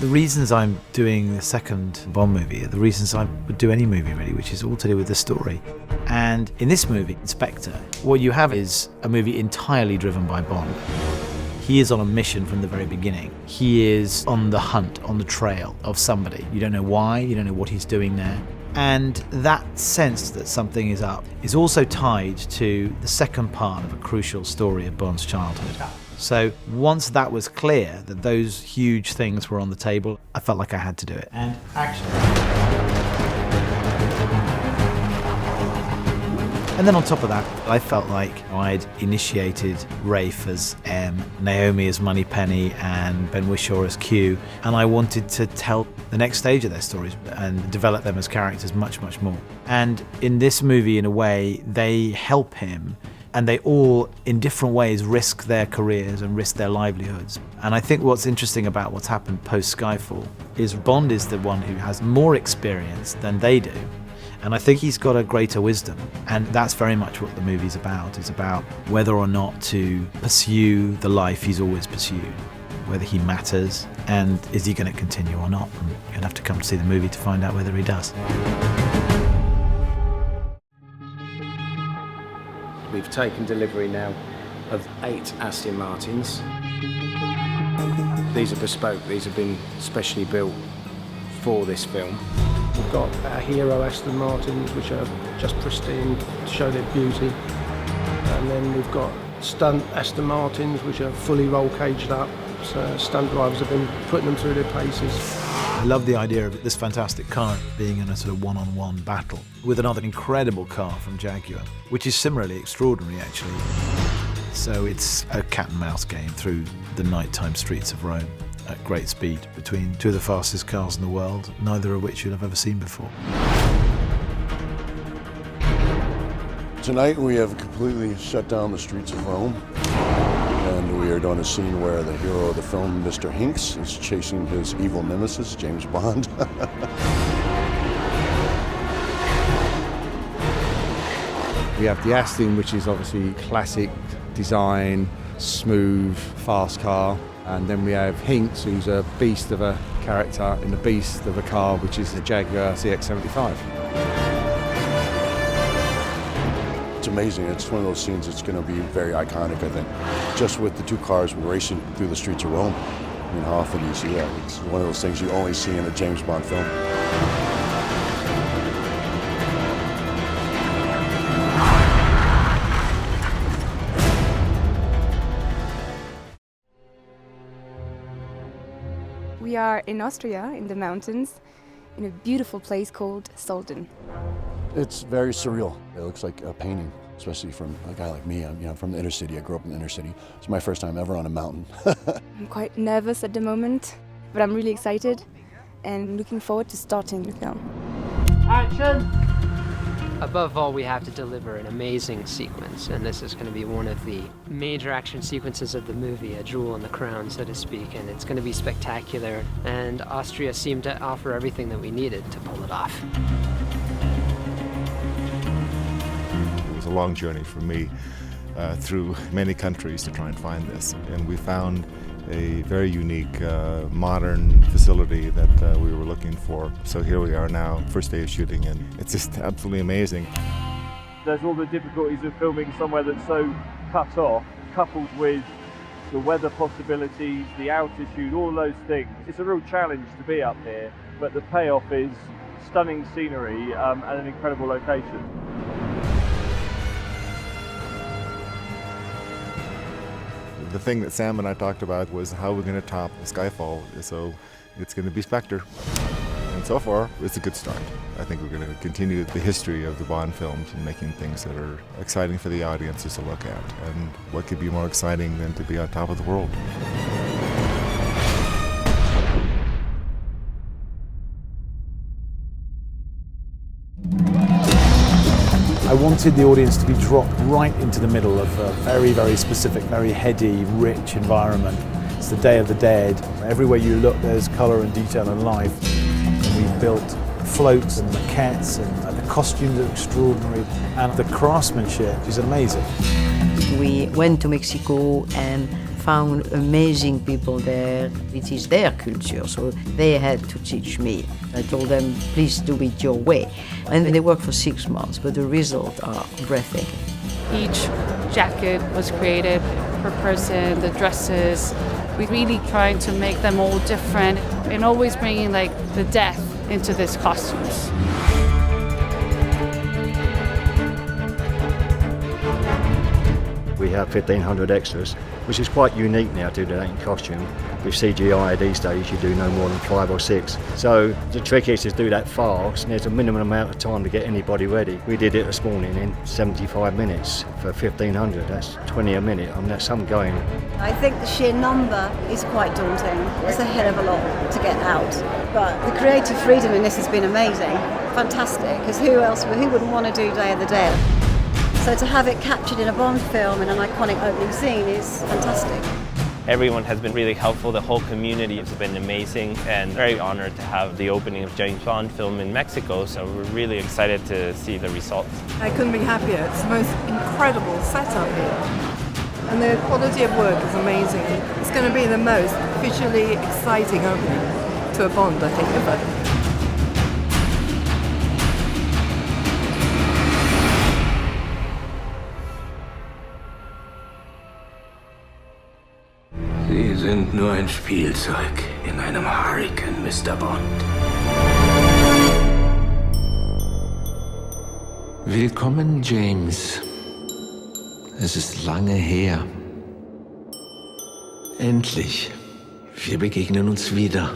The reasons I'm doing the second Bond movie are the reasons I would do any movie really, which is all to do with the story. And in this movie, Spectre, what you have is a movie entirely driven by Bond. He is on a mission from the very beginning. He is on the hunt, on the trail of somebody. You don't know why, you don't know what he's doing there. And that sense that something is up is also tied to the second part of a crucial story of Bond's childhood. So once that was clear, that those huge things were on the table, I felt like I had to do it. And action. And then on top of that, I felt like I'd initiated Rafe as M, Naomi as Moneypenny, and Ben Whishaw as Q, and I wanted to tell the next stage of their stories and develop them as characters much, much more. And in this movie, in a way, they help him, and they all, in different ways, risk their careers and risk their livelihoods. And I think what's interesting about what's happened post-Skyfall is Bond is the one who has more experience than they do. And I think he's got a greater wisdom, and that's very much what the movie's about. It's about whether or not to pursue the life he's always pursued, whether he matters, and is he going to continue or not. And you'll have to come to see the movie to find out whether he does. We've taken delivery now of 8 Aston Martins. These are bespoke, these have been specially built for this film. We've got our hero Aston Martins, which are just pristine to show their beauty. And then we've got stunt Aston Martins, which are fully roll caged up. So stunt drivers have been putting them through their paces. I love the idea of this fantastic car being in a sort of one-on-one battle with another incredible car from Jaguar, which is similarly extraordinary actually. So it's a cat and mouse game through the nighttime streets of Rome at great speed between two of the fastest cars in the world, neither of which you'll have ever seen before. Tonight we have completely shut down the streets of Rome, and we are doing a scene where the hero of the film, Mr. Hinks, is chasing his evil nemesis, James Bond. We have the Aston, which is obviously classic design, smooth, fast car. And then we have Hinks, who's a beast of a character in the beast of a car, which is the Jaguar CX-75. It's amazing. It's one of those scenes that's going to be very iconic, I think. Just with the two cars racing through the streets of Rome. I mean, how often do you see that? It's one of those things you only see in a James Bond film. We are in Austria, in the mountains, in a beautiful place called Solden. It's very surreal. It looks like a painting, especially from a guy like me. I'm from the inner city. I grew up in the inner city. It's my first time ever on a mountain. I'm quite nervous at the moment, but I'm really excited and looking forward to starting the film. Action! Above all, we have to deliver an amazing sequence, and this is going to be one of the major action sequences of the movie, a jewel in the crown, so to speak, and it's going to be spectacular, and Austria seemed to offer everything that we needed to pull it off. It was a long journey for me through many countries to try and find this, and we found a very unique, modern facility that we were looking for. So here we are now, first day of shooting, and it's just absolutely amazing. There's all the difficulties of filming somewhere that's so cut off, coupled with the weather possibilities, the altitude, all those things. It's a real challenge to be up here, but the payoff is stunning scenery and an incredible location. The thing that Sam and I talked about was how we're going to top Skyfall, so it's going to be Spectre. And so far, it's a good start. I think we're going to continue the history of the Bond films and making things that are exciting for the audiences to look at. And what could be more exciting than to be on top of the world? I wanted the audience to be dropped right into the middle of a very, very specific, very heady, rich environment. It's the Day of the Dead. Everywhere you look, there's colour and detail and life. And we built floats and maquettes, and the costumes are extraordinary, and the craftsmanship is amazing. We went to Mexico and found amazing people there. It is their culture, so they had to teach me. I told them, please do it your way. And they worked for 6 months, but the results are breathtaking. Each jacket was created per person, the dresses. We're really trying to make them all different and always bringing like the death into these costumes. We have 1,500 extras, which is quite unique now to do that in costume. With CGI these days, you do no more than 5 or 6. So the trick is to do that fast, and there's a minimum amount of time to get anybody ready. We did it this morning in 75 minutes for 1,500. That's 20 a minute. I mean, that's some going. I think the sheer number is quite daunting. It's a hell of a lot to get out. But the creative freedom in this has been amazing, fantastic, because who wouldn't want to do Day of the Dead? So to have it captured in a Bond film in an iconic opening scene is fantastic. Everyone has been really helpful. The whole community has been amazing, and very honored to have the opening of James Bond film in Mexico, so we're really excited to see the results. I couldn't be happier. It's the most incredible setup here. And the quality of work is amazing. It's going to be the most visually exciting opening to a Bond, I think, ever. Sie sind nur ein Spielzeug in einem haarigen Mr. Bond. Willkommen, James. Es ist lange her. Endlich. Wir begegnen uns wieder.